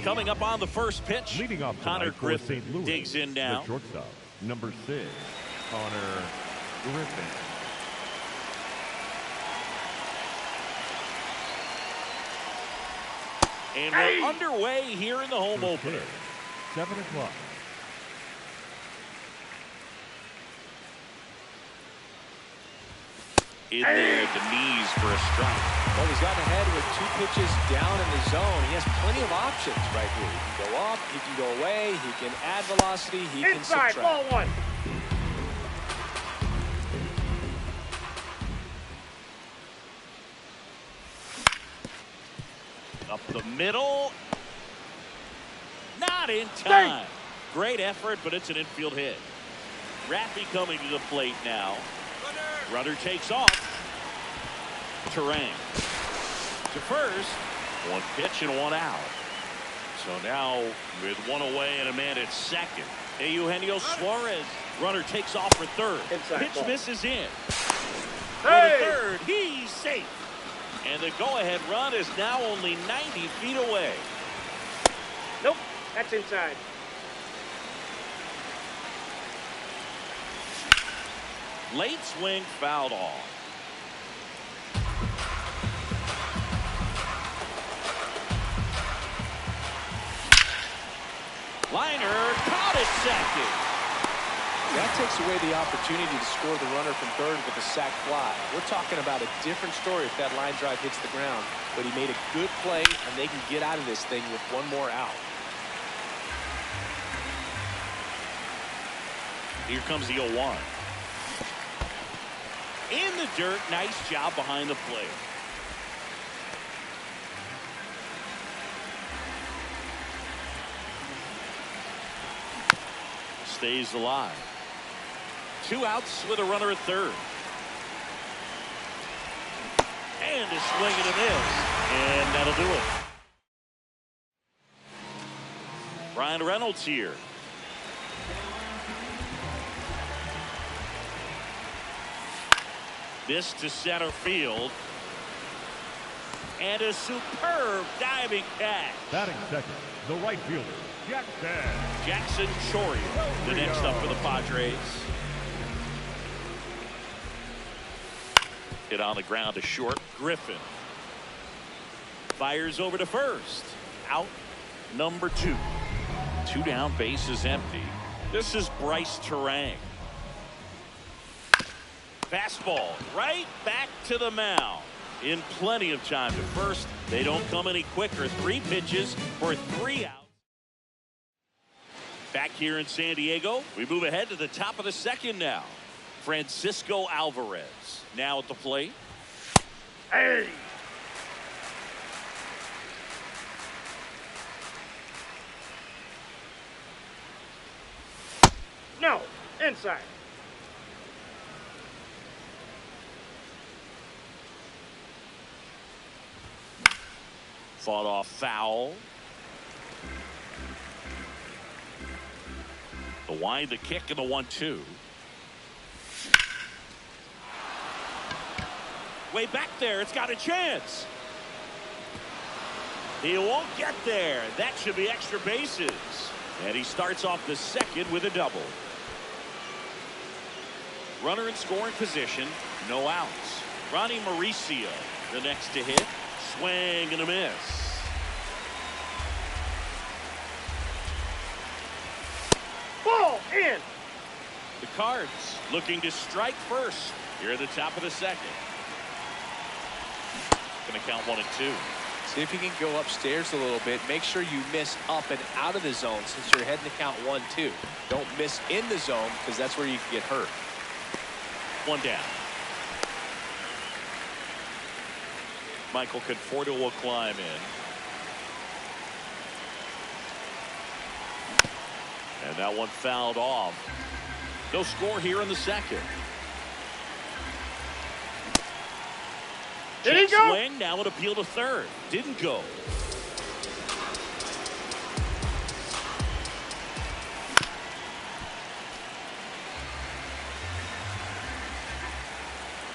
Coming up on the first pitch, Leading off Connor for Griffin St. Louis, digs in now. the shortstop, number 6, Connor Griffin. And we're underway here in the home opener. 7 o'clock. In there at the knees for a strike. Well, he's gotten ahead with 2 pitches down in the zone. He has plenty of options right here. He can go up, he can go away, he can add velocity, he can subtract. Inside, ball 1. Up the middle. Not in time. Great effort, but it's an infield hit. Raffy coming to the plate now. Runner takes off. Turang to first. 1 pitch and 1 out. So now with 1 away and a man at second. Eugenio Suarez. Runner takes off for third. Inside Pitch ball. misses in. For Hey! the third, he's safe. And the go-ahead run is now only 90 feet away. Nope, that's inside. Late swing fouled off. Liner caught at second. That takes away the opportunity to score the runner from third with a sac fly. We're talking about a different story if that line drive hits the ground. But he made a good play, and they can get out of this thing with 1 more out. Here comes the 0-1. In the dirt, nice job behind the plate. Stays alive. 2 outs with a runner at third. And a swing and a miss. And that'll do it. Brian Reynolds here. This to center field. And a superb diving catch. Batting second, the right fielder, Jackson Chourio, the next up for the Padres. Hit on the ground to short. Griffin fires over to first. Out number 2. 2 down, bases empty. This is Bryce Turang. Fastball right back to the mound. In plenty of time to first. They don't come any quicker. 3 pitches for 3 outs. Back here in San Diego, we move ahead to the top of the second now. Francisco Alvarez now at the plate. Hey! No, inside. Fought off foul. The wind, the kick, and the 1-2. Way back there, it's got a chance. He won't get there. That should be extra bases. And he starts off the second with a double. Runner in scoring position, no outs. Ronnie Mauricio, the next to hit. Swing and a miss. Ball in. The Cards looking to strike first here at the top of the second. Going to count 1 and 2. See if you can go upstairs a little bit. Make sure you miss up and out of the zone since you're heading to count 1-2. Don't miss in the zone because that's where you can get hurt. 1 down. Michael Conforto will climb in. And that one fouled off. No score here in the second. Did he Check go? swing, now an appeal to third. Didn't go.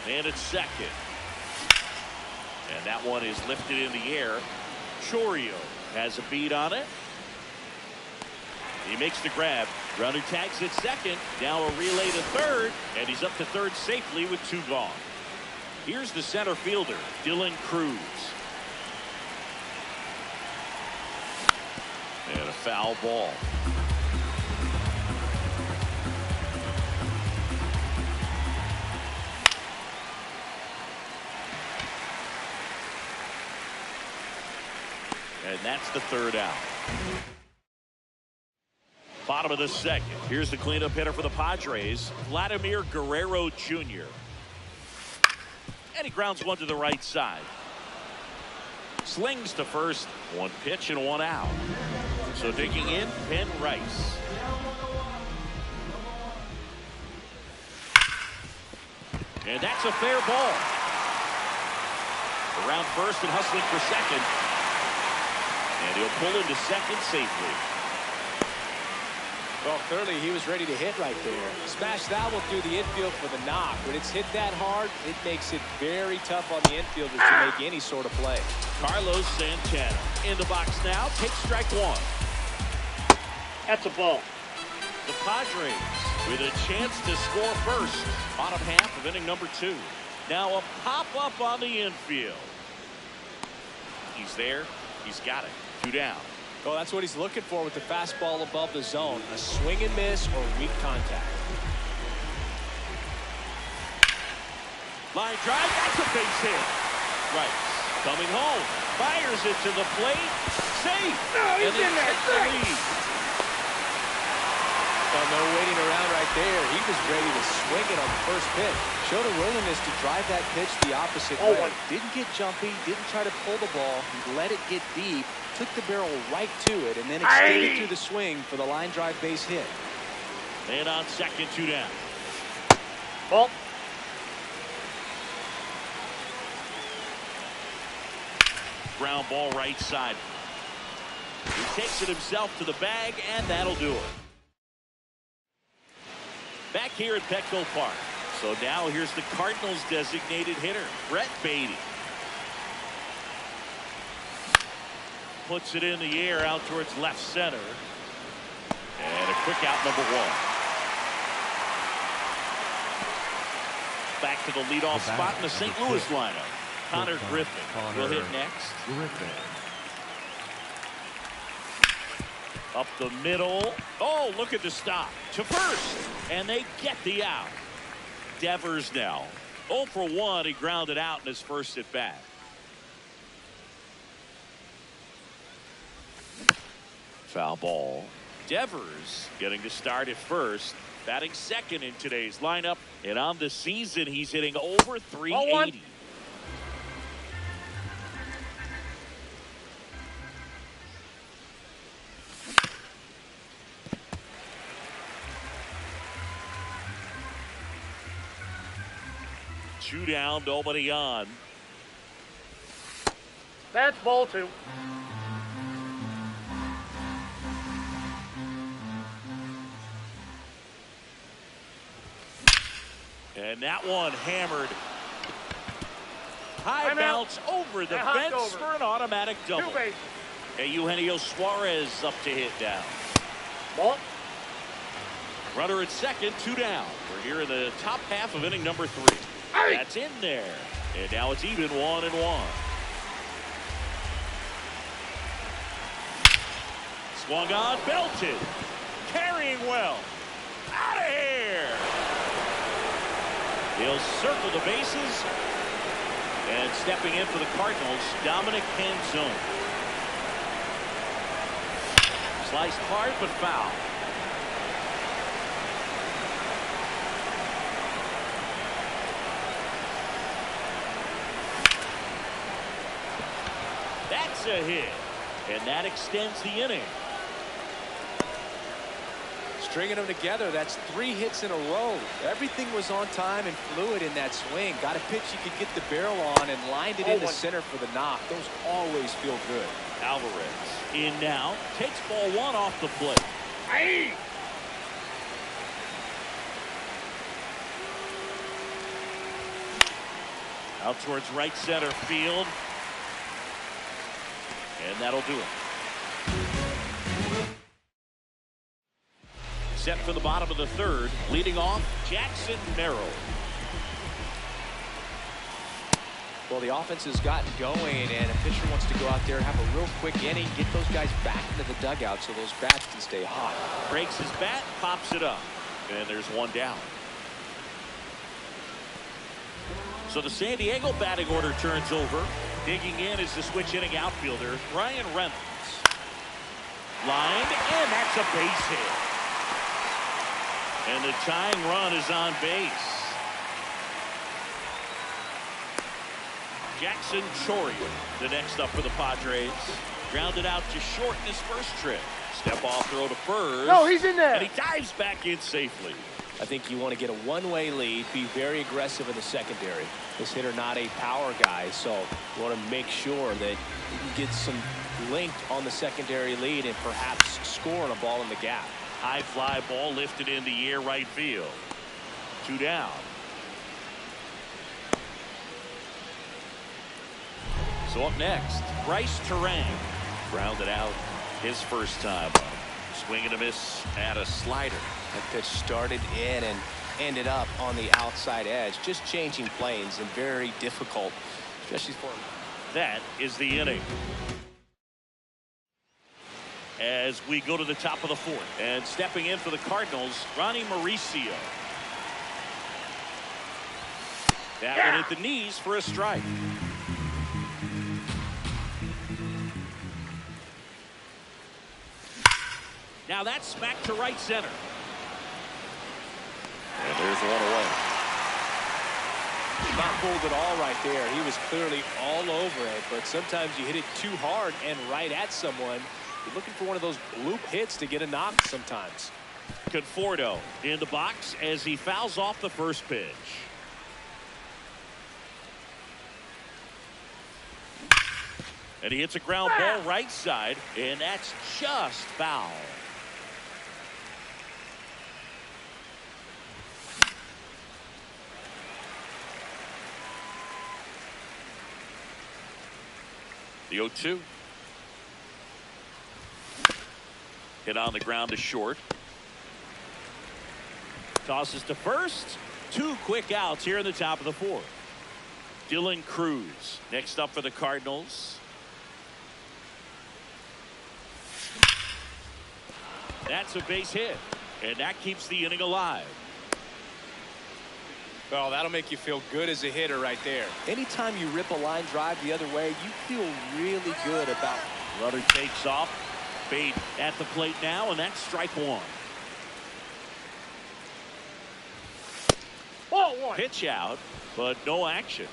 And it's second. And that one is lifted in the air. Chourio has a beat on it. He makes the grab. Runner tags at second. Now a relay to third. And he's up to third safely with 2 gone. Here's the center fielder, Dylan Cruz. And a foul ball. And that's the 3rd out. Bottom of the 2nd. Here's the cleanup hitter for the Padres, Vladimir Guerrero Jr. And he grounds one to the right side. Slings to first. 1 pitch and 1 out. So digging in, Penn Rice. And that's a fair ball. Around first and hustling for second. And he'll pull into second safely. Well, clearly he was ready to hit right there. Smash that one through the infield for the knock. When it's hit that hard, it makes it very tough on the infielders to make any sort of play. Carlos Santana in the box now. Takes strike 1. That's a ball. The Padres with a chance to score first. Bottom half of inning number 2. Now a pop-up on the infield. He's there. He's got it. 2 down. Well, that's what he's looking for with the fastball above the zone. A swing and miss or weak contact. Line drive. That's a base hit. Rice coming home. Fires it to the plate. Safe. No, he's and in there. takes the lead. Well, no waiting around right there. He was ready to swing it on the first pitch. Showed a willingness to drive that pitch the opposite way. Didn't get jumpy. Didn't try to pull the ball. He let it get deep. Took the barrel right to it and then extended through the swing for the line drive base hit. And on second, 2 down. Ball. Ground ball right side. He takes it himself to the bag, and that'll do it. Back here at Petco Park. So now here's the Cardinals' designated hitter, Brett Baty. Puts it in the air out towards left center. And a quick out, number 1. Back to the leadoff spot in the St. Louis lineup. Connor Griffin will hit next. Up the middle. Oh, look at the stop. To first. And they get the out. Devers now. 0 for 1. He grounded out in his first at bat. Foul ball. Devers getting to start at first. Batting second in today's lineup. And on the season, he's hitting over 380. Two down, nobody on. That's ball 2. And that one hammered. High I'm bounce out. over the Hopped fence over. for an automatic double. 2 bases. And Eugenio Suarez up to hit down. Ball. Runner at second, 2 down. We're here in the top half of inning number 3. Hey. That's in there. And now it's even 1-1. Swung on, belted. Carrying well. Out of here. He'll circle the bases. And stepping in for the Cardinals, Dominic Canzone. Sliced hard but foul. That's a hit. And that extends the inning. Stringing them together, that's 3 hits in a row. Everything was on time and fluid in that swing. Got a pitch you could get the barrel on and lined it into center for the knock. Those always feel good. Alvarez in now. Takes ball 1 off the plate. Hey. Out towards right center field. And that'll do it. Set for the bottom of the third. Leading off, Jackson Merrill. Well, the offense has gotten going, and a pitcher wants to go out there and have a real quick inning, get those guys back into the dugout so those bats can stay hot. Breaks his bat, pops it up, and there's one down. So the San Diego batting order turns over. Digging in is the switch hitting outfielder, Ryan Reynolds. Lined, and that's a base hit. And the tying run is on base. Jackson Chourio, the next up for the Padres. Grounded out to short in his first trip. Step off throw to first. No, he's in there. And he dives back in safely. I think you want to get a one-way lead, be very aggressive in the secondary. This hitter not a power guy, so you want to make sure that you can get some length on the secondary lead and perhaps score on a ball in the gap. High fly ball lifted in the air right field. 2 down. So up next, Bryce Turang. Grounded out his first time up. Swing and a miss at a slider. That pitch started in and ended up on the outside edge. Just changing planes and very difficult, especially for him. That is the inning. As we go to the top of the fourth. And stepping in for the Cardinals, Ronnie Mauricio. That one at the knees for a strike. Now that's smacked to right center. And there's one away. Not pulled at all right there. He was clearly all over it, but sometimes you hit it too hard and right at someone. You're looking for one of those bloop hits to get a knock sometimes. Conforto in the box as he fouls off the first pitch. And he hits a ground ball right side, and that's just foul. The 0-2. Hit on the ground to short. Tosses to first. 2 quick outs here in the top of the fourth. Dylan Cruz next up for the Cardinals. That's a base hit, and that keeps the inning alive. Well, that'll make you feel good as a hitter right there. Anytime you rip a line drive the other way, you feel really good about it. Runner takes off. Bate at the plate now, and that's strike one. Ball one. Pitch out, but no action.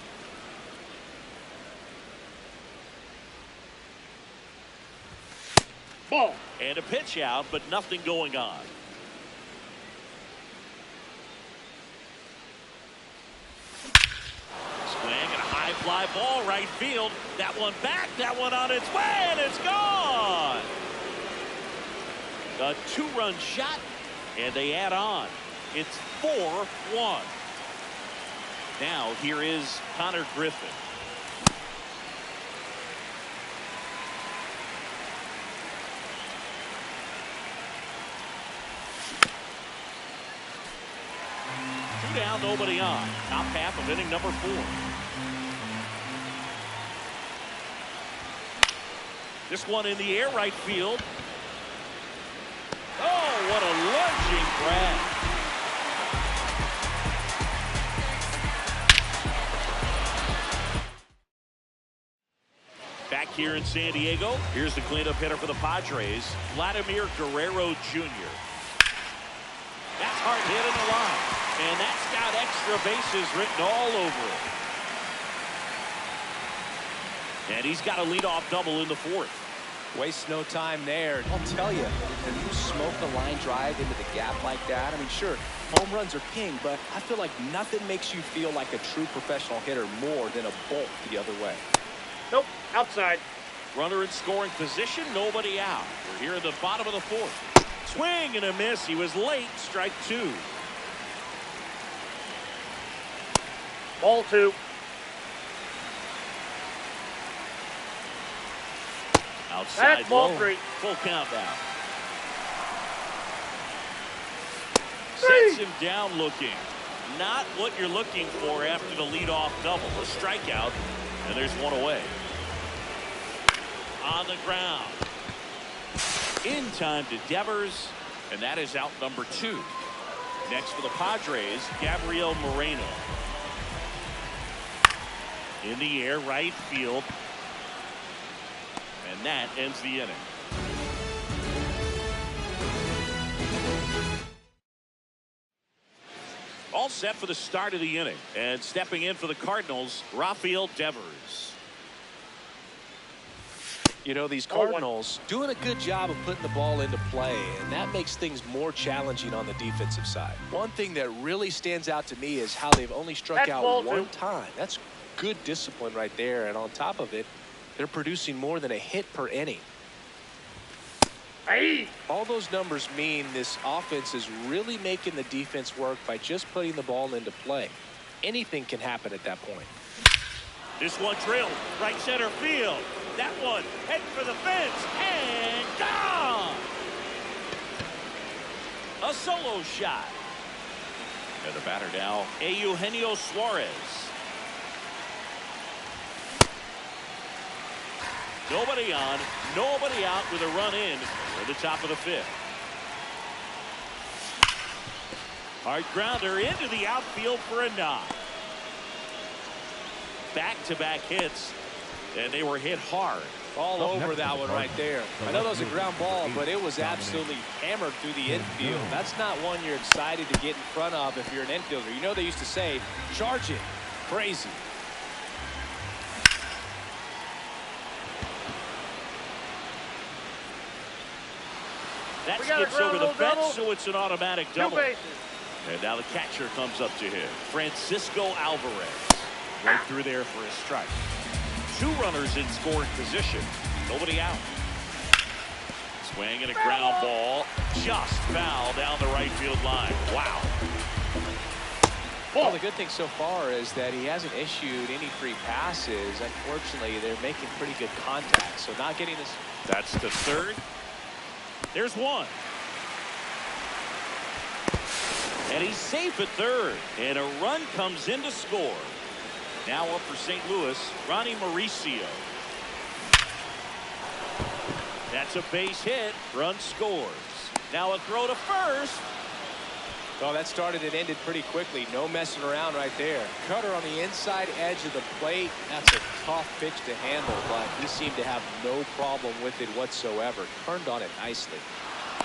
Ball. And a pitch out, but nothing going on. Swing and a high fly ball right field. That one back, that one on its way, and it's gone. A 2-run shot, and they add on. It's 4-1. Now here is Connor Griffin. Down, nobody on. Top half of inning number 4. This one in the air right field. Oh, what a lunging grab. Back here in San Diego, here's the cleanup hitter for the Padres, Vladimir Guerrero Jr. That's hard hit in the line. And that's got extra bases written all over it. And he's got a leadoff double in the 4th. Waste no time there. I'll tell you, when you smoke a line drive into the gap like that, I mean, sure, home runs are king, but I feel like nothing makes you feel like a true professional hitter more than a bolt the other way. Nope, outside. Runner in scoring position, nobody out. We're here at the bottom of the 4th. Swing and a miss. He was late. Strike 2. Ball 2. Outside That's ball low. 3. Full count now. Sets him down looking. Not what you're looking for after the leadoff double. A strikeout, and there's one away. On the ground. In time to Devers, and that is out number 2. Next for the Padres, Gabriel Moreno. In the air, right field. And that ends the inning. All set for the start of the inning. And stepping in for the Cardinals, Rafael Devers. You know, these Cardinals doing a good job of putting the ball into play, and that makes things more challenging on the defensive side. One thing that really stands out to me is how they've only struck out one time. That's good discipline right there, and on top of it, they're producing more than a hit per inning. All those numbers mean this offense is really making the defense work by just putting the ball into play. Anything can happen at that point. This one drilled right center field. That one heading for the fence and gone. A solo shot. And the batter now, Eugenio Suarez. Nobody on, nobody out with a run in at the top of the 5th. Hard grounder into the outfield for a knock. Back-to-back hits, and they were hit hard. All over that one right there. I know that was a ground ball, but it was absolutely hammered through the infield. That's not one you're excited to get in front of if you're an infielder. You know they used to say, charge it. Crazy. That skips over the fence, so it's an automatic double. 2 bases. And now the catcher comes up to him. Francisco Alvarez. Right through there for a strike. 2 runners in scoring position. Nobody out. Swing and a ground ball. Just foul down the right field line. Wow. Well, the good thing so far is that he hasn't issued any free passes. Unfortunately, they're making pretty good contact. So not getting this. That's the 3rd. There's 1. And he's safe at 3rd. And a run comes in to score. Now up for St. Louis, Ronnie Mauricio. That's a base hit. Run scores. Now a throw to first. Oh, that started and ended pretty quickly. No messing around right there. Cutter on the inside edge of the plate. That's a tough pitch to handle, but he seemed to have no problem with it whatsoever. Turned on it nicely.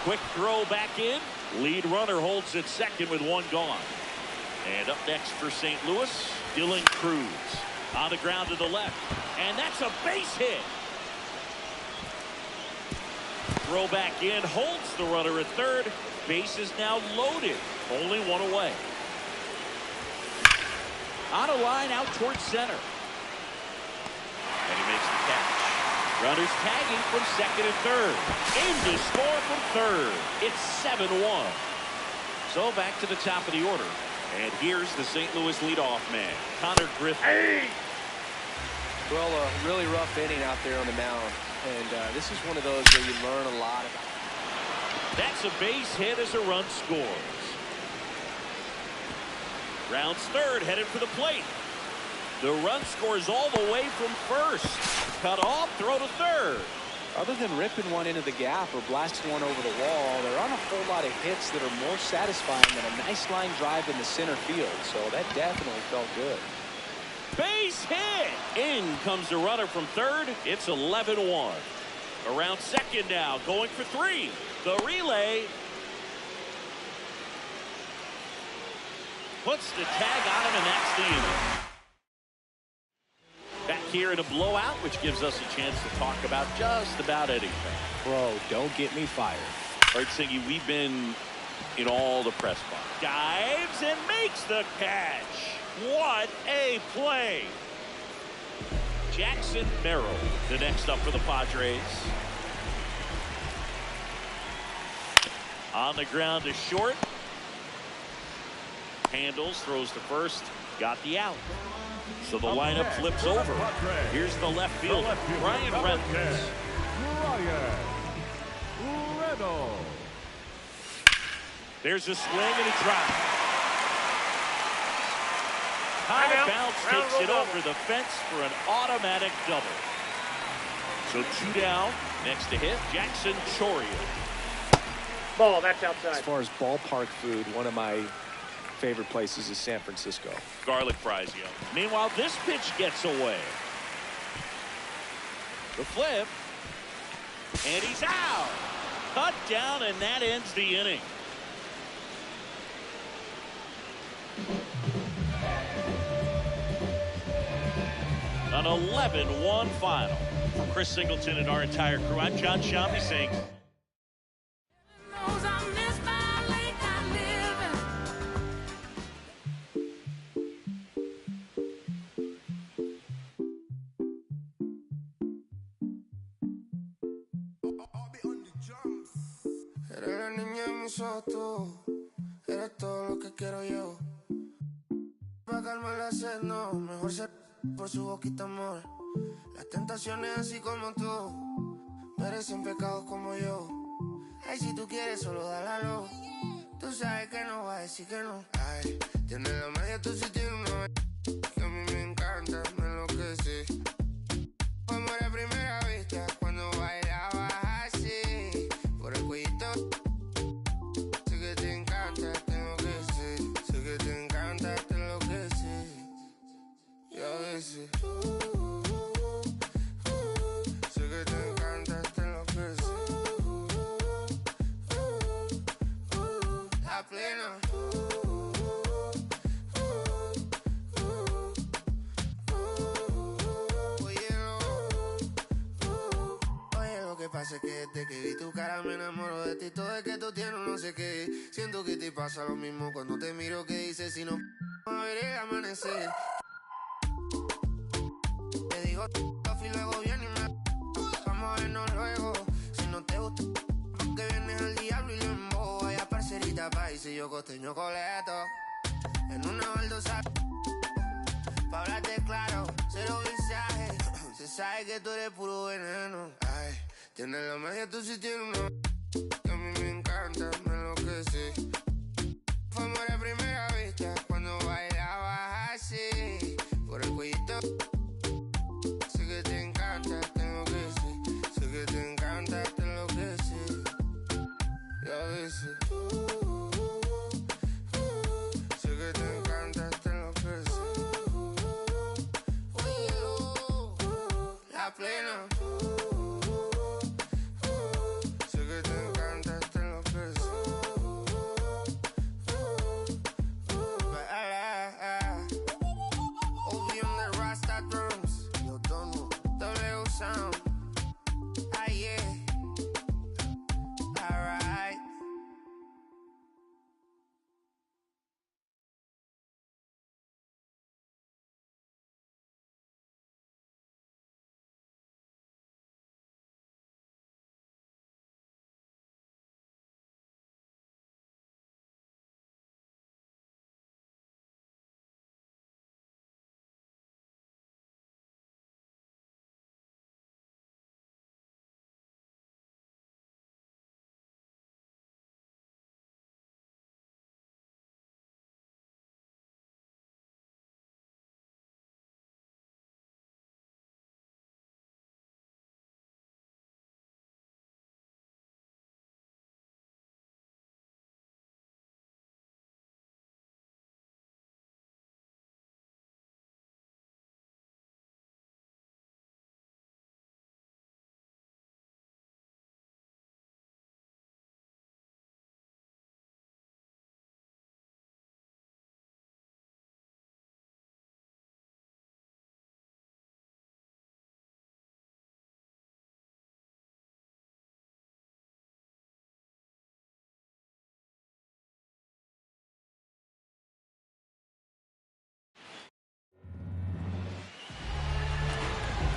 Quick throw back in. Lead runner holds at second with 1 gone. And up next for St. Louis, Dylan Cruz. On the ground to the left. And that's a base hit. Throw back in. Holds the runner at 3rd. Base is now loaded. Only 1 away. On a line out towards center. And he makes the catch. Runners tagging from 2nd and 3rd. In to score from 3rd. It's 7-1. So back to the top of the order. And here's the St. Louis leadoff man, Connor Griffin. Well, a really rough inning out there on the mound. And this is one of those where you learn a lot about. That's a base hit as a run scores. Rounds 3rd, headed for the plate. The run scores all the way from 1st. Cut off, throw to 3rd. Other than ripping one into the gap or blasting one over the wall, there aren't a whole lot of hits that are more satisfying than a nice line drive in the center field. So that definitely felt good. Base hit. In comes the runner from 3rd. It's 11-1. Around 2nd now, going for 3. The relay. Puts the tag on him, and that's the inning. Back here in a blowout, which gives us a chance to talk about just about anything. Bro, don't get me fired. All right, Singy, we've been in all the press box. Dives and makes the catch. What a play. Jackson Merrill, the next up for the Padres. On the ground to short. Handles, throws to first. Got the out. So the lineup flips over. Here's the left fielder, Brian Reynolds. There's a swing and a drive. High bounce takes it over the fence for an automatic double. So 2 down. Next to hit, Jackson Chourio. Ball, that's outside. As far as ballpark food, one of my favorite places is San Francisco. Garlic fries, yo. Meanwhile, this pitch gets away. The flip. And he's out. Cut down, and that ends the inning. An 11-1 final. For Chris Singleton and our entire crew, I'm John Shambi saying... Eres la niña de mis ojos, tú. Eres todo lo que quiero yo. Pa' calmar la sed, no. Mejor ser por su boquita, amor. Las tentaciones así como tú merecen pecados como yo. Ay, si tú quieres, solo dale a lo. Tú sabes que no va a decir que no. Ay, tienes la magia, tú sí tienes una que a mí me encanta, me enloquece. Fue amor a primera vista cuando bailabas así. Por el cuellito. Sé que te encanta, tengo que ser. Sé que te encanta, te enloquece. Y a veces sé que te encanta, te enloquece. La plena. Pasa que desde que vi tu cara me enamoro de ti. Todo es que tú tienes no sé qué. Siento que te pasa lo mismo cuando te miro. Que dices si no a ver el amanecer. Te digo y luego viene y me vamos a vernos luego. Si no te gusta porque vienes al diablo y lo embobo. Vaya parcerita país y yo costeño coleto. En una baldosa pa' hablarte claro, cero mensaje. Se sabe que tú eres puro veneno. Ay, tienes la magia, tú sí tienes una que a mí me encanta, me enloquece. Fue amor a primera vista cuando bailabas así. Por el cuellito. Sé que te encanta, tengo que ser. Sé que te encanta, te enloquece. Y a veces sé que te encanta, te enloquece. Oye, la plena.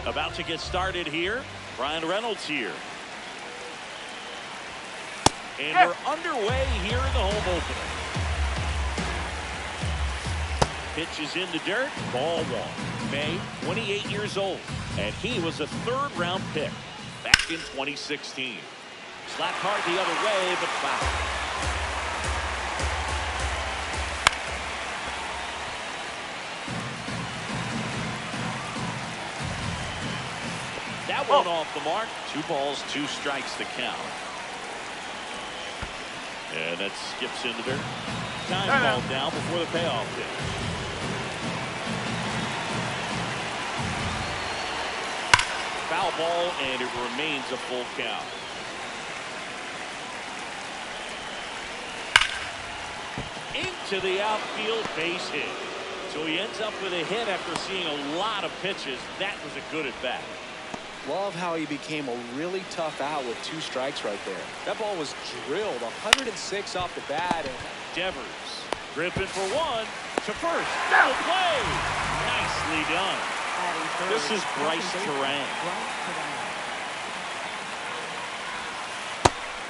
About to get started here. Brian Reynolds here. And we're underway here in the home opener. Pitch is in the dirt. Ball one. May, 28 years old. And he was a third-round pick back in 2016. Slapped hard the other way, but foul. one off the mark. 2 balls, 2 strikes to count. And that skips into there. Time called down before the payoff pitch. Foul ball, and it remains a full count. Into the outfield, base hit. So he ends up with a hit after seeing a lot of pitches. That was a good at bat. Love how he became a really tough out with 2 strikes right there. That ball was drilled 106 off the bat. And Devers gripping for 1 to first. Double play. Nicely done. This is Bryce Turang.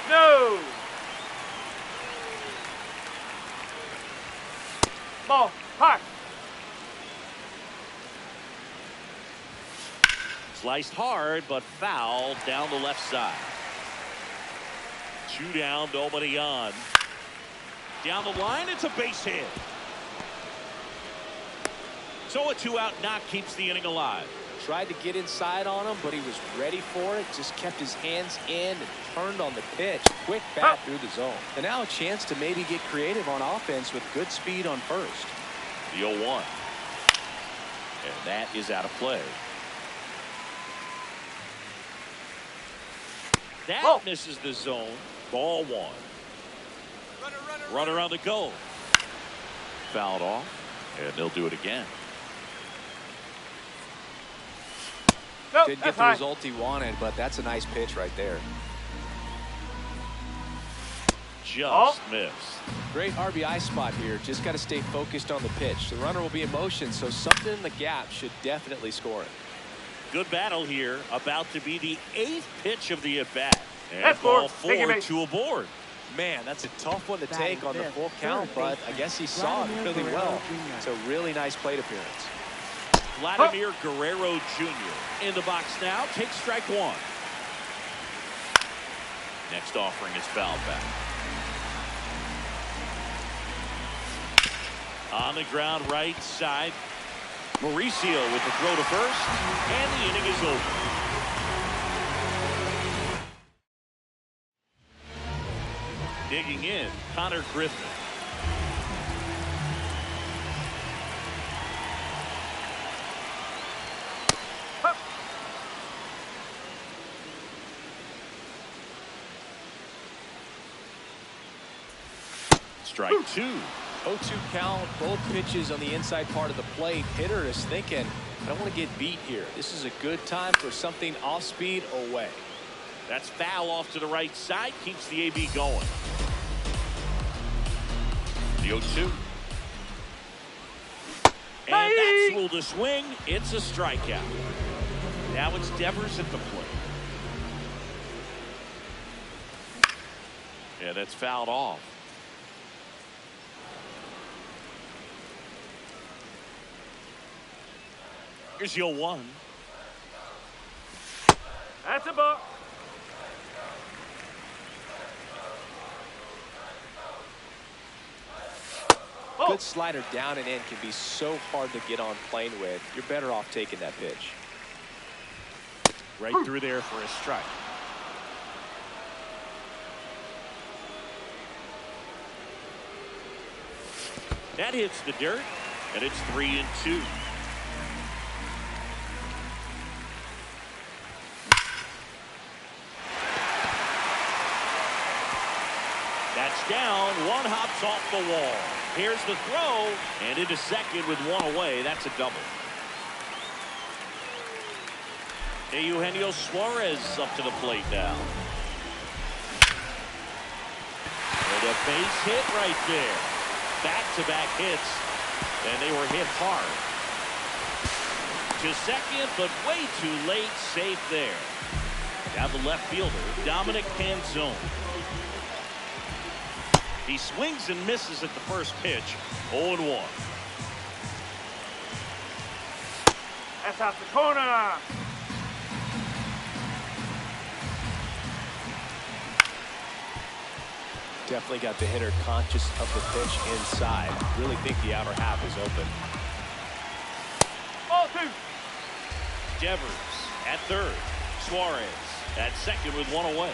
No. Ball. Park. Sliced hard, but foul down the left side. 2 down, nobody on. Down the line, it's a base hit. So a 2-out knock keeps the inning alive. tried to get inside on him, but he was ready for it. Just kept his hands in and turned on the pitch. Quick bat through the zone. And now a chance to maybe get creative on offense with good speed on first. The 0-1. And that is out of play. That misses the zone. Ball 1. Runner on the go. Fouled off. And they'll do it again. Didn't get the result he wanted, but that's a nice pitch right there. Just missed. Great RBI spot here. Just got to stay focused on the pitch. The runner will be in motion, so something in the gap should definitely score it. Good battle here. About to be the 8th pitch of the at-bat. And ball 4, 2 aboard. Man, that's a tough one to take on the full count, but I guess he saw it really well. It's a really nice plate appearance. Vladimir Guerrero Jr. in the box now. Takes strike 1. Next offering is fouled back. On the ground right side. Mauricio with the throw to first. And the inning is over. Digging in, Connor Griffin. Strike 2. 0-2 count, both pitches on the inside part of the plate. Hitter is thinking, I don't want to get beat here. This is a good time for something off speed away. That's foul off to the right side. Keeps the AB going. The 0-2. And that's ruled a swing. It's a strikeout. Now it's Devers at the plate. Yeah, that's fouled off. Here's the 0-1. That's a ball. Good slider down and in can be so hard to get on plane with. You're better off taking that pitch. Right through there for a strike. That hits the dirt, and it's 3-2. That's down. One hops off the wall. Here's the throw, and into second with one away. That's a double. Eugenio Suarez up to the plate now. And a base hit right there. Back-to-back hits, and they were hit hard. To second, but way too late. Safe there. Now the left fielder, Dominic Canzone. He swings and misses at the first pitch. 0-1. That's out the corner. Definitely got the hitter conscious of the pitch inside. Really think the outer half is open. Ball 2. Devers at third. Suarez at second with one away.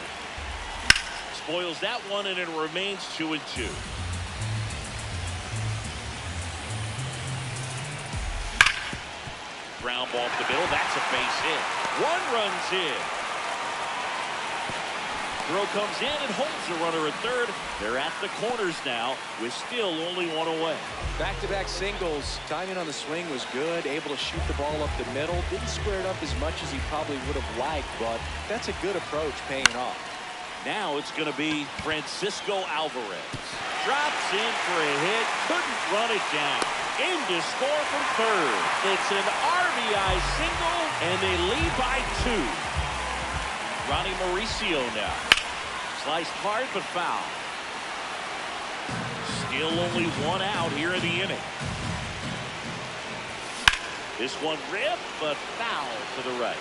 Spoils that one, and it remains 2-2. Ground ball up the middle. That's a base hit. One run's in. Throw comes in and holds the runner at third. They're at the corners now with still only one away. Back-to-back singles. Timing on the swing was good. Able to shoot the ball up the middle. Didn't square it up as much as he probably would have liked, but that's a good approach, paying off. Now it's going to be Francisco Alvarez. Drops in for a hit. Couldn't run it down. In to score from third. It's an RBI single, and they lead by 2. Ronnie Mauricio now. Sliced hard but foul. Still only one out here in the inning. This one ripped, but foul to the right.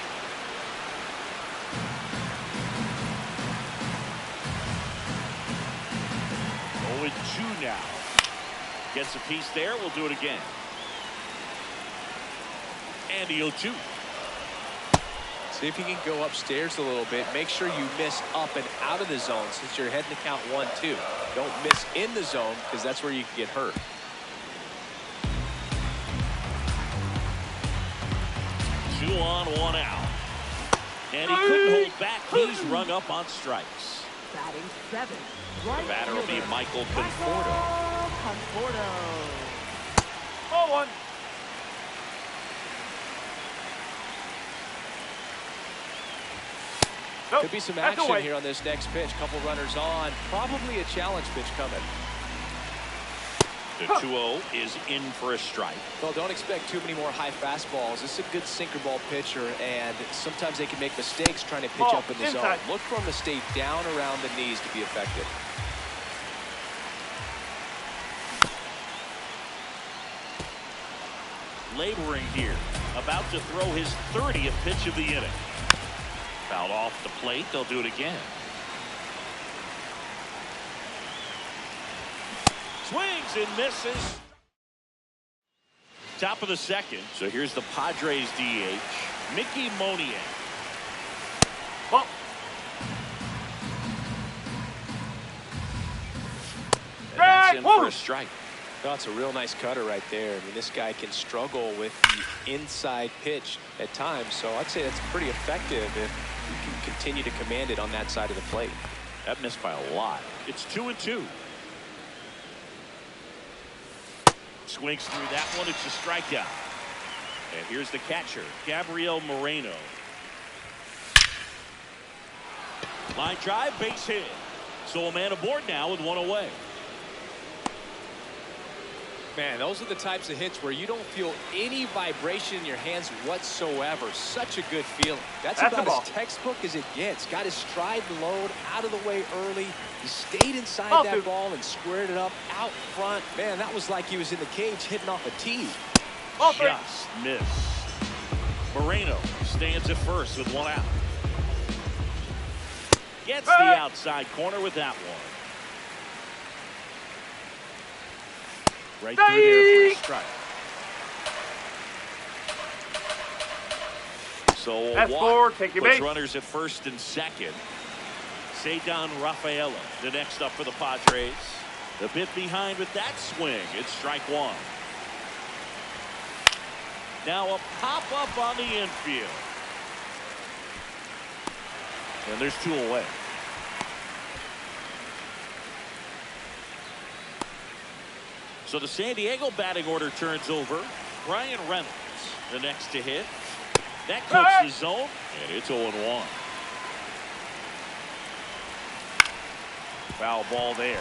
Oh, 2 now. Gets a piece there. We'll do it again. And the 0-2. See if you can go upstairs a little bit. Make sure you miss up and out of the zone since you're heading to count 1-2. Don't miss in the zone because that's where you can get hurt. Two on, one out. And he couldn't hold back. He's rung up on strikes. Batting 7. The batter will be Michael Conforto. Ball 1. Nope. Could be some That's action away. here on this next pitch. Couple runners on. Probably a challenge pitch coming. The 2-0 is in for a strike. Well, don't expect too many more high fastballs. This is a good sinker ball pitcher, and sometimes they can make mistakes trying to pitch Ball up in the inside. zone. Look for them to stay down around the knees to be effective. Laboring here. About to throw his 30th pitch of the inning. Fouled off the plate. They'll do it again. Swings and misses. Top of the second. So here's the Padres DH, Mickey Monier. Ball. And that's in Whoa. for a strike. That's a real nice cutter right there. I mean, this guy can struggle with the inside pitch at times, so I'd say that's pretty effective if you can continue to command it on that side of the plate. That missed by a lot. It's 2-2. Swings through that one. It's a strikeout. And here's the catcher, Gabriel Moreno. Line drive, base hit. So a man aboard now with one away. Man, those are the types of hits where you don't feel any vibration in your hands whatsoever. Such a good feeling. That's a about ball. as textbook as it gets. Got his stride and load out of the way early. He stayed inside Ball that 2. ball and squared it up out front. Man, that was like he was in the cage hitting off a tee. Ball 3. Just missed. Moreno stands at first with one out. Gets the outside corner with that one. Right through there for a strike. So a That's walk 4. Take your puts base. runners at first and second. Cedar Rafaela, the next up for the Padres. A bit behind with that swing. It's strike 1. Now a pop-up on the infield. And there's 2 away. So the San Diego batting order turns over. Brian Reynolds, the next to hit. That cuts the zone, and it's 0-1. Foul ball there.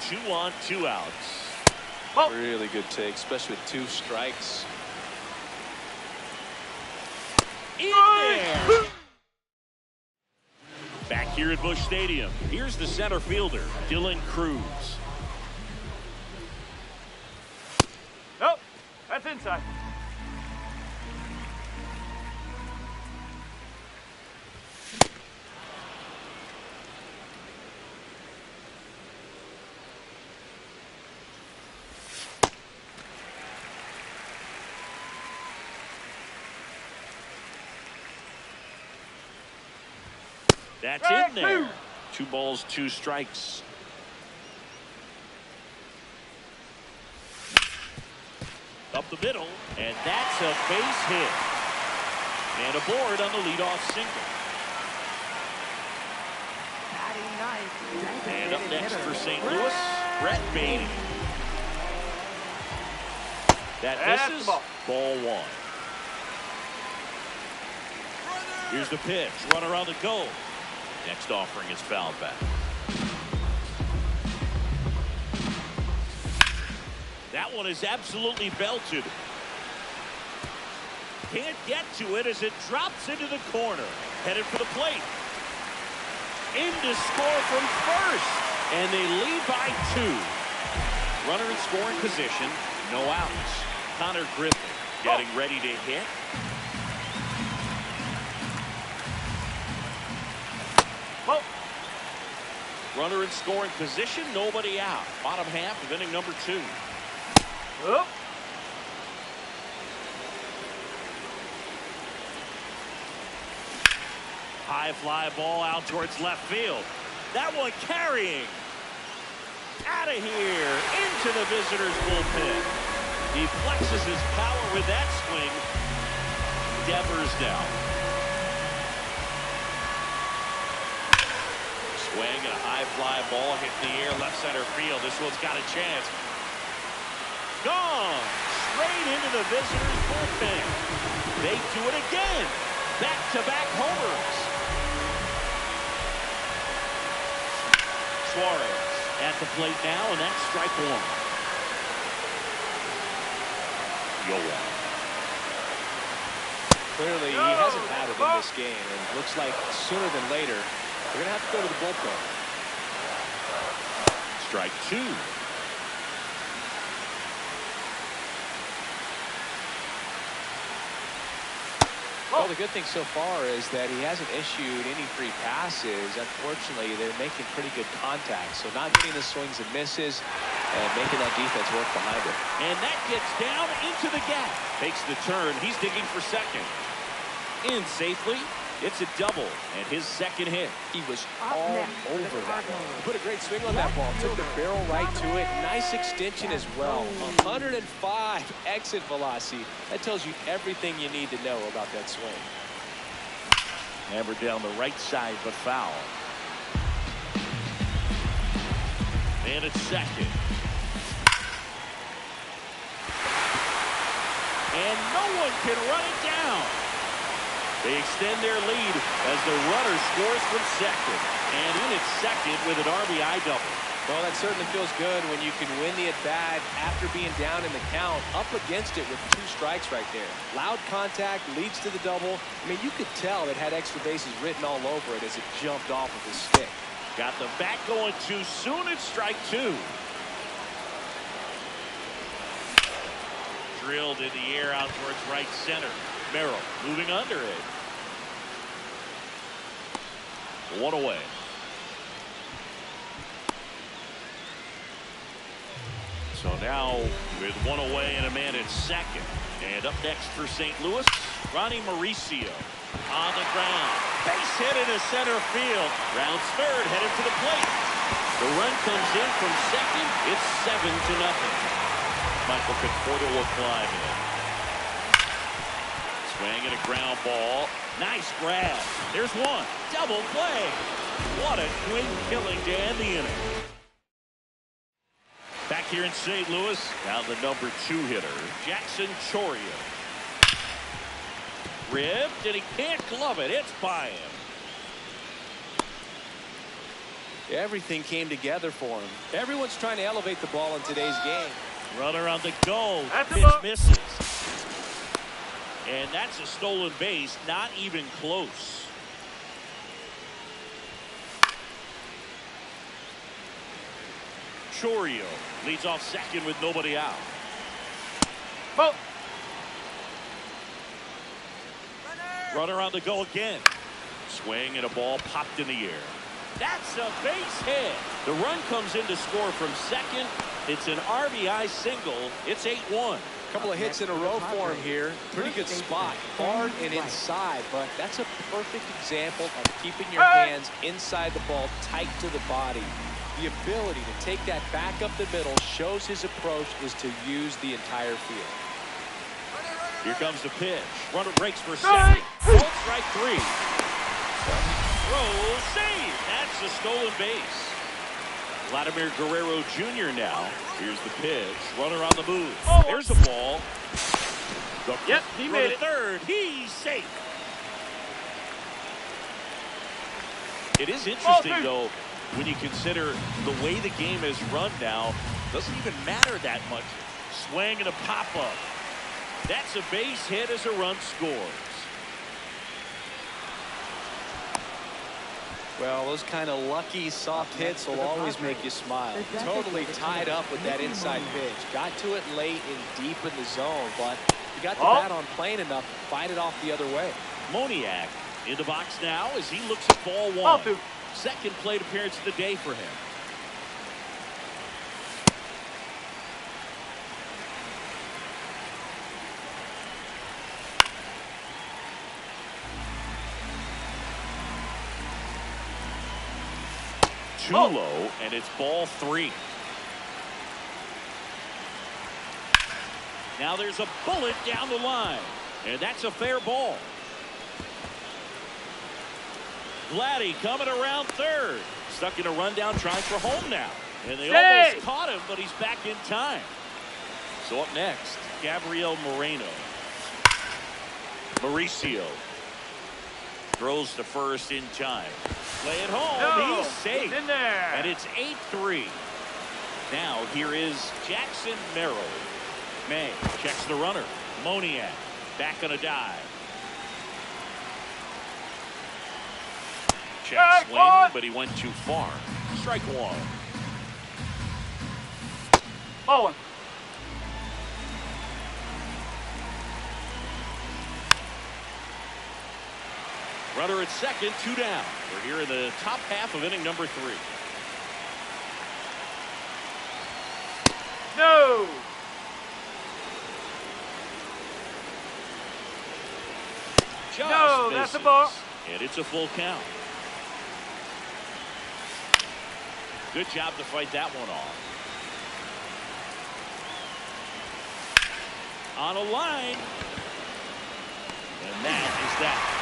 2 on, 2 outs. Really good take, especially with 2 strikes. In there. Back here at Busch Stadium, here's the center fielder, Dylan Cruz. Nope. That's inside. That's in there. 2 balls, 2 strikes. Up the middle, and that's a base hit. And aboard on the leadoff single. And up next for St. Louis, Brett Baty. That misses. Ball 1. Here's the pitch. Runner on the go. Next offering is fouled back. That one is absolutely belted. Can't get to it as it drops into the corner. Headed for the plate. In to score from first. And they lead by 2. Runner in scoring position. No outs. Connor Griffin getting ready to hit. Runner in scoring position. Nobody out. Bottom half of inning number 2. High fly ball out towards left field. That one carrying. Out of here. Into the visitors' bullpen. He flexes his power with that swing. Devers down. Swing and a high fly ball hit in the air left center field. This one's got a chance. Gone. Straight into the visitors' bullpen. They do it again. Back-to-back homers. Suarez at the plate now, and that's strike 1. Yoan. Clearly, he hasn't had it in this game, and looks like sooner than later, they're going to have to go to the bullpen. Strike 2. Well, the good thing so far is that he hasn't issued any free passes. Unfortunately, they're making pretty good contact. So not getting the swings and misses and making that defense work behind it. And that gets down into the gap. Takes the turn. He's digging for second. In safely. It's a double and his second hit. He was all over that. He put a great swing on that ball. Took the barrel right to it. Nice extension as well. 105 exit velocity. That tells you everything you need to know about that swing. Hammered down the right side, but foul. And it's second. And no one can run it down. They extend their lead as the runner scores from second. And in at second with an RBI double. Well, that certainly feels good when you can win the at-bat after being down in the count, up against it with 2 strikes right there. Loud contact leads to the double. I mean, you could tell it had extra bases written all over it as it jumped off of his stick. Got the bat going too soon. It's strike 2. Drilled in the air out towards right center. Merrill moving under it. 1 away. So now with 1 away and a man at second. And up next for St. Louis, Ronnie Mauricio on the ground. Base hit into center field. Rounds third, headed to the plate. The run comes in from second. It's 7-0. Michael Conforto will climb in. Swing and a ground ball. Nice grab. There's one. Double play. What a quick killing to end the inning. Back here in St. Louis, now the number 2 hitter, Jackson Chourio. Ripped, and he can't glove it. It's by him. Everything came together for him. Everyone's trying to elevate the ball in today's game. Runner on the go. Pitch misses. And that's a stolen base. Not even close. Chourio leads off second with nobody out. Runner on the go again. Swing and a ball popped in the air. That's a base hit. The run comes in to score from second. It's an RBI single. It's 8-1. Couple of hits in a row for him here. Pretty good spot, hard and inside, but that's a perfect example of keeping your hands inside the ball, tight to the body. The ability to take that back up the middle shows his approach is to use the entire field. Here comes the pitch. Runner breaks for second. Ball strike 3. Throw, save. That's a stolen base. Vladimir Guerrero Jr. now. Here's the pitch. Runner on the move. There's a ball. Yep, he made it. Third. He's safe. It is interesting, though, when you consider the way the game is run now. Doesn't even matter that much. Swing and a pop-up. That's a base hit as a run scores. Well, those kind of lucky soft hits will always make you smile. Totally tied up with that inside pitch. Got to it late and deep in the zone, but you got the bat on plane enough to fight it off the other way. Moniak in the box now as he looks at ball 1. Second plate appearance of the day for him. Too low, and it's ball 3. Now there's a bullet down the line, and that's a fair ball. Vladdy coming around third. Stuck in a rundown, trying for home now. And they almost caught him, but he's back in time. So up next, Gabriel Moreno. Mauricio throws to first in time. Play it home. He's safe. In there. And it's 8-3. Now here is Jackson Merrill. May checks the runner. Moniak back on a dive. Check swing, but he went too far. Strike 1. Oh. Runner at second, 2 down. We're here in the top half of inning number 3. No. Just that's misses. a ball. And it's a full count. Good job to fight that one off. On a line. And that is that.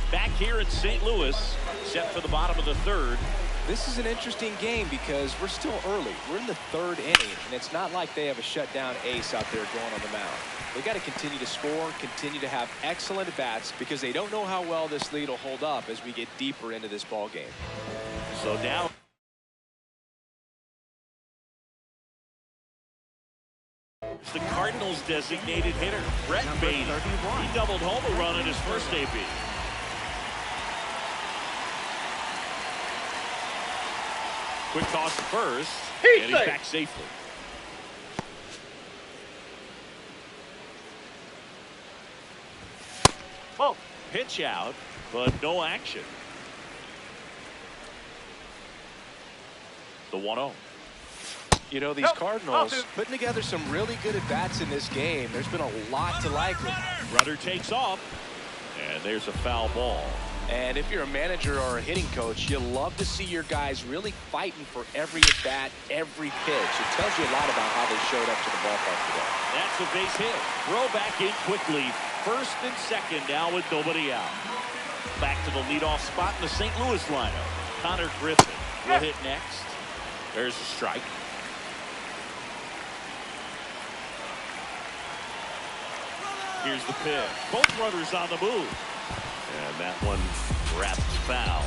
Back here in St. Louis, set for the bottom of the 3rd. This is an interesting game because we're still early. We're in the 3rd inning, and it's not like they have a shutdown ace out there going on the mound. They got to continue to score, continue to have excellent at-bats because they don't know how well this lead will hold up as we get deeper into this ball game. So now it's the Cardinals' designated hitter, Brett Baty. He doubled home a run in his first AB. Quick toss to first, and he's back safely. Pitch out, but no action. The 1-0. You know, these Cardinals putting together some really good at-bats in this game. There's been a lot to like with them. Runner takes off, and there's a foul ball. And if you're a manager or a hitting coach, you love to see your guys really fighting for every at-bat, every pitch. It tells you a lot about how they showed up to the ballpark today. That's a base hit. Throw back in quickly. First and second now with nobody out. Back to the leadoff spot in the St. Louis lineup. Connor Griffin will hit next. There's a strike. Here's the pitch. Both runners on the move. And that one wrapped foul.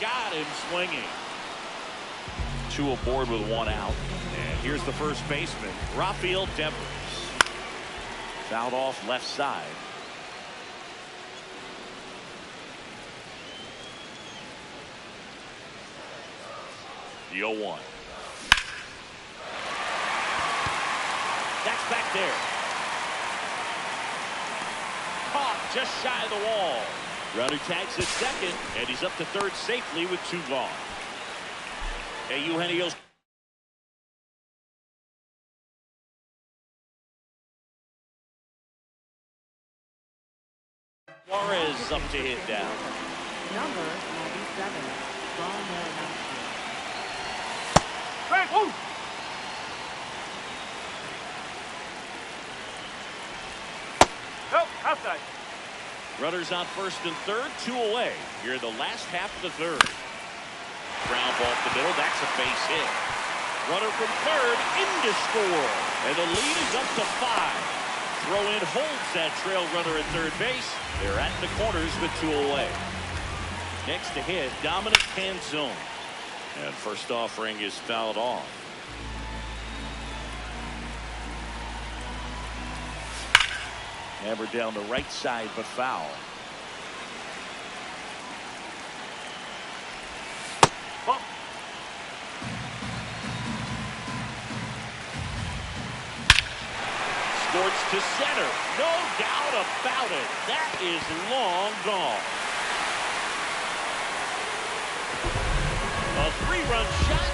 Got him swinging. 2 aboard with 1 out. And here's the first baseman, Rafael Devers. Fouled off left side. The 0-1. That's back there. caught just shy of the wall. Runner tags at second, and he's up to third safely with 2 gone. Hey, Eugenio's Juarez up to hit down. Number 97, Ron Marinowski. Frank, woo! Nope, outside. Runners on first and third, 2 away. Here in the last half of the third. Ground ball up the middle, that's a base hit. Runner from third in to score. And the lead is up to 5. Throw in holds that trail runner at third base. They're at the corners with 2 away. Next to hit, Dominic Canzone. And first offering is fouled off. Hammered down the right side, but foul. Bump. Sports to center. No doubt about it. That is long gone. A 3-run shot.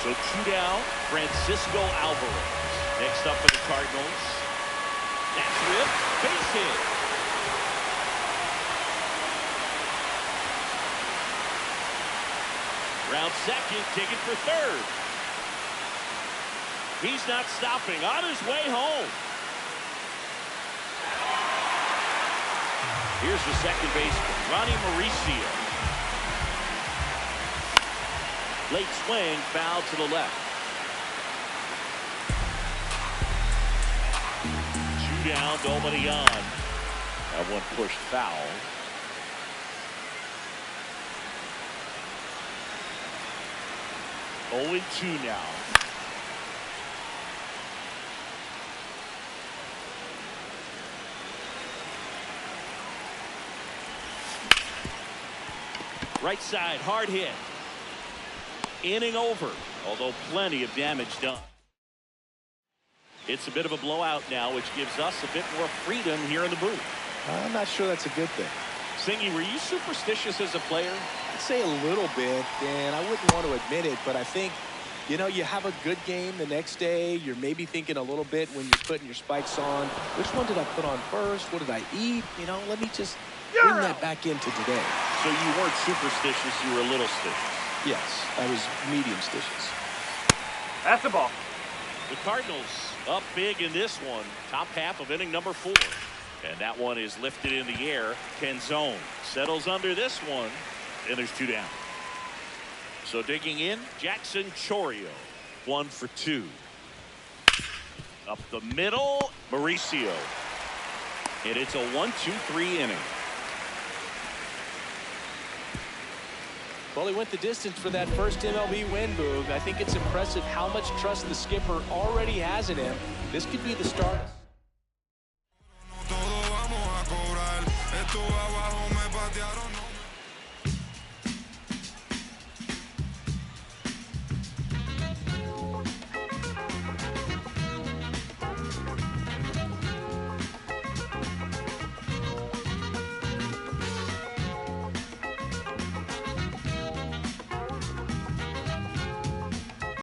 So 2 down. Francisco Alvarez. Next up for the Cardinals. That's ripped. Base hit. Round second, taken for third. He's not stopping. On his way home. Here's the second baseman, Ronnie Mauricio. Late swing, foul to the left. 2 down, nobody on. That one pushed foul. Oh, 2 now. Right side, hard hit. Inning over, although plenty of damage done. It's a bit of a blowout now, which gives us a bit more freedom here in the booth. I'm not sure that's a good thing. Singy, were you superstitious as a player? I'd say a little bit, and I wouldn't want to admit it, but I think, you know, you have a good game the next day. You're maybe thinking a little bit when you're putting your spikes on. Which one did I put on first? What did I eat? You know, let me just bring that back into today. So you weren't superstitious, you were a little stitious. Yes, I was medium stitious. That's the ball. The Cardinals up big in this one. Top half of inning number 4. And that one is lifted in the air. Canzone settles under this one. And there's 2 down. So digging in, Jackson Chourio. 1 for 2. Up the middle, Mauricio. And it's a 1-2-3 inning. Well, he went the distance for that first MLB win, Boog. I think it's impressive how much trust the skipper already has in him. This could be the start.